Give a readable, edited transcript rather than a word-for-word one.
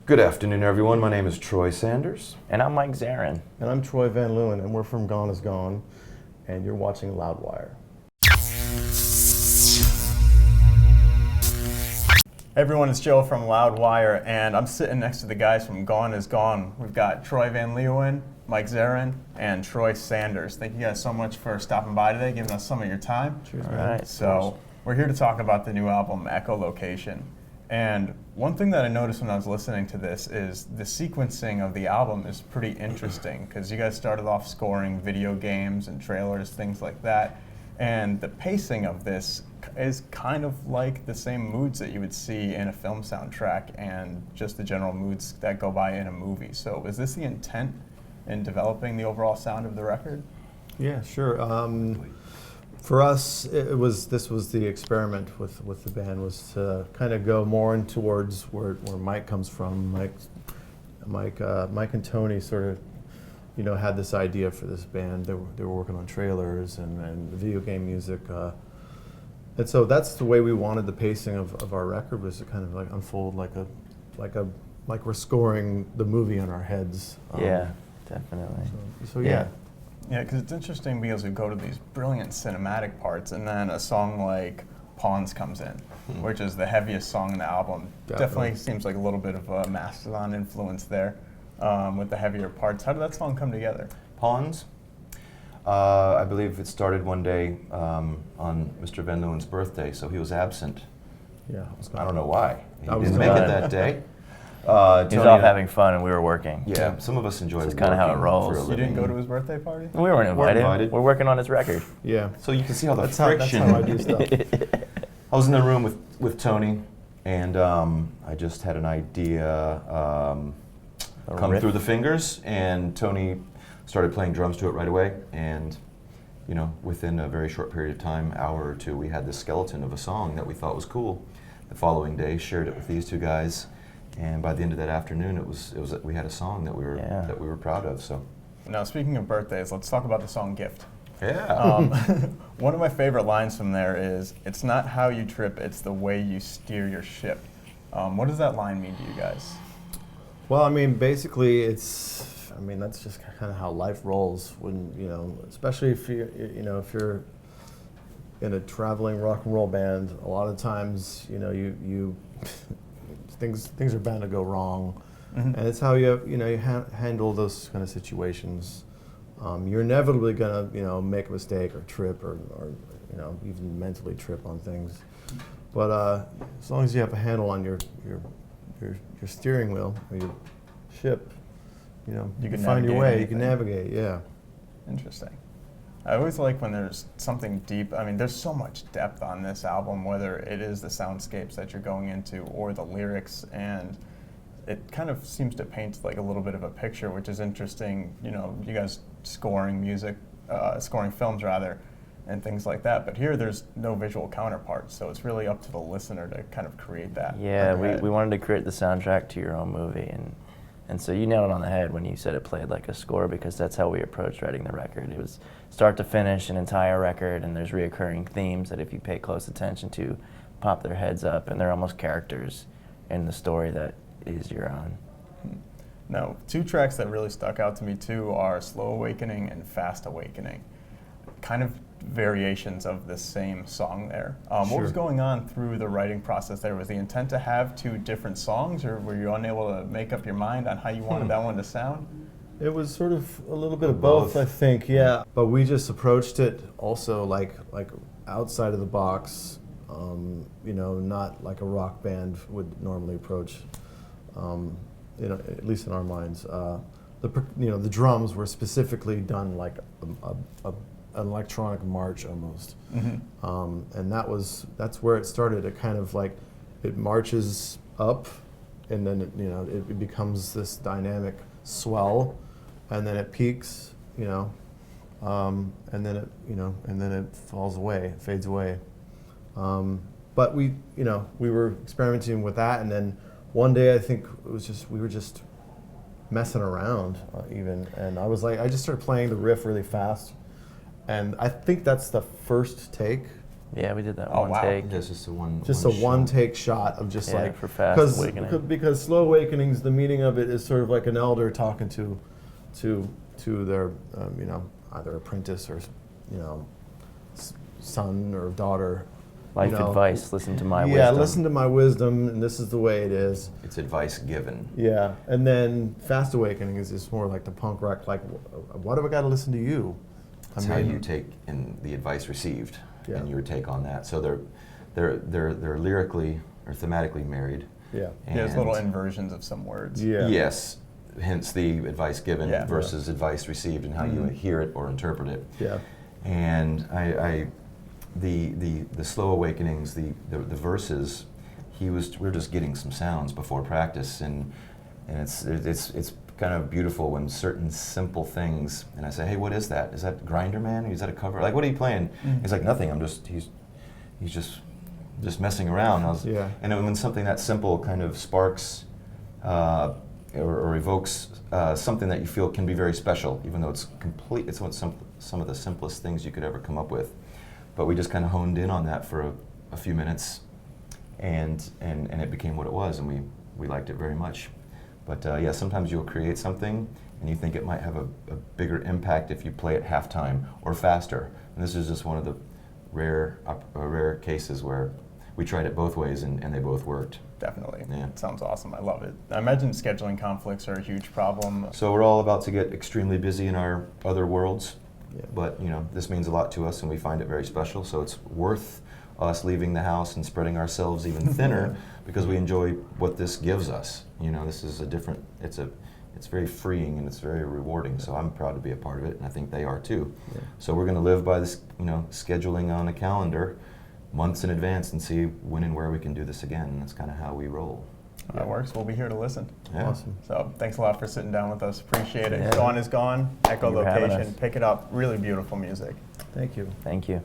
Good afternoon, everyone. My name is Troy Sanders. And I'm Mike Zarin. And I'm Troy Van Leeuwen, and we're from Gone is Gone, and you're watching Loudwire. Hey everyone, it's Joe from Loudwire, and I'm sitting next to the guys from Gone is Gone. We've got Troy Van Leeuwen, Mike Zarin, and Troy Sanders. Thank you guys so much for stopping by today, giving us some of your time. Cheers, All man. right. So we're here to talk about the new album, Echolocation. And one thing that I noticed when I was listening to this is the sequencing of the album is pretty interesting because you guys started off scoring video games and trailers, things like that. And the pacing of this is kind of like the same moods that you would see in a film soundtrack and just the general moods that go by in a movie. So is this the intent in developing the overall sound of the record? Yeah, sure. For us, this was the experiment with the band, was to kind of go more in towards where Mike comes from. Mike and Tony sort of, had this idea for this band. They were working on trailers and video game music, and so that's the way we wanted the pacing of our record, was to kind of like unfold like we're scoring the movie in our heads. Yeah, definitely. So yeah. Yeah, because it's interesting because we go to these brilliant cinematic parts, and then a song like Pawns comes in, which is the heaviest song in the album. Definitely seems like a little bit of a Mastodon influence there with the heavier parts. How did that song come together? Pawns. I believe it started one day on Mr. Van Leeuwen's birthday, so he was absent. Yeah. I don't know why. He I was didn't make it gone. that day. He was Tony off and- having fun and we were working. Yeah, some of us enjoy That's kinda how it working rolls. for a You You didn't living. go to his birthday party? We weren't invited. invited. We're working on his record. Yeah. So you can see how the That's friction. how I do stuff. I was in the room with Tony, and I just had an idea come riff? through the fingers, and Tony started playing drums to it right away. And within a very short period of time, hour or two, we had this skeleton of a song that we thought was cool. The following day, shared it with these two guys, and by the end of that afternoon, it was we had a song that we were proud of. So Now, speaking of birthdays, let's talk about the song Gift. yeah. One of my favorite lines from there is, "It's not how you trip, it's the way you steer your ship." What does that line mean to you guys? Well, I mean, basically, that's just kind of how life rolls. When especially if you're in a traveling rock and roll band, a lot of times, you things are bound to go wrong, and it's how you handle those kind of situations. You're inevitably gonna make a mistake or trip or even mentally trip on things, but as long as you have a handle on your steering wheel or your ship, you can find your navigate way. You can anything. navigate. Yeah. Interesting. I always like when there's something deep. I mean, there's so much depth on this album, whether it is the soundscapes that you're going into or the lyrics, and it kind of seems to paint like a little bit of a picture, which is interesting. You guys scoring music, scoring films rather, and things like that. But here, there's no visual counterpart, so it's really up to the listener to kind of create that. Yeah, Okay. we wanted to create the soundtrack to your own movie, and so you nailed it on the head when you said it played like a score, because that's how we approached writing the record. It was start to finish an entire record, and there's reoccurring themes that if you pay close attention to, pop their heads up, and they're almost characters in the story that is your own. Now, two tracks that really stuck out to me too are Slow Awakening and Fast Awakening. Kind of variations of the same song there. What was Sure. going on through the writing process there? Was the intent to have two different songs, or were you unable to make up your mind on how you wanted that one to sound? It was sort of a little bit of both, I think, yeah. But we just approached it also like outside of the box, not like a rock band would normally approach, at least in our minds. The drums were specifically done like an electronic march almost, and that's where it started. It kind of like it marches up, and then it becomes this dynamic swell, and then it peaks, and then it falls away, fades away. But we were experimenting with that, and then one day I think we were just messing around even, and I just started playing the riff really fast, and I think that's the first take Yeah, we did that Oh, one wow. take. Just a one. Just one a shot. one-take shot of just Yeah, like for Fast Awakening. because Slow Awakenings, the meaning of it is sort of like an elder talking to their either apprentice or son or daughter. Life advice, listen to my wisdom. Yeah, listen to my wisdom, and this is the way it is. It's advice given. Yeah, and then Fast Awakening is just more like the punk rock, like, why do I got to listen to you? That's how you take in the advice received Yeah. and your take on that. So they're lyrically or thematically married. Yeah. There's And little inversions of some words. Yeah. Yes, hence the advice given Yeah. versus advice received and how you hear it or interpret it. Yeah. And the slow awakenings, the verses, we're just getting some sounds before practice, and it's kind of beautiful when certain simple things, and I say, hey, what is that? Is that Grinder Man? Is that a cover? Like, what are you playing? He's like, nothing. He's just messing around. Yeah. And when something that simple kind of sparks or evokes something that you feel can be very special, even though it's some of the simplest things you could ever come up with. But we just kind of honed in on that for a few minutes, and it became what it was, and we liked it very much. But yeah, sometimes you'll create something and you think it might have a bigger impact if you play it halftime or faster. And this is just one of the rare cases where we tried it both ways and they both worked. Definitely. Yeah. It sounds awesome. I love it. I imagine scheduling conflicts are a huge problem. So we're all about to get extremely busy in our other worlds, Yeah. but this means a lot to us and we find it very special. So it's worth us leaving the house and spreading ourselves even thinner because we enjoy what this gives us. This is it's very freeing and it's very rewarding. So I'm proud to be a part of it, and I think they are too. Yeah. So we're going to live by this, scheduling on a calendar months in advance and see when and where we can do this again. And that's kind of how we roll. That works. We'll be here to listen. Yeah. Awesome. So thanks a lot for sitting down with us. Appreciate it. Yeah. Gone is Gone. you for having Echolocation. us. Pick it up. Really beautiful music. Thank you. Thank you.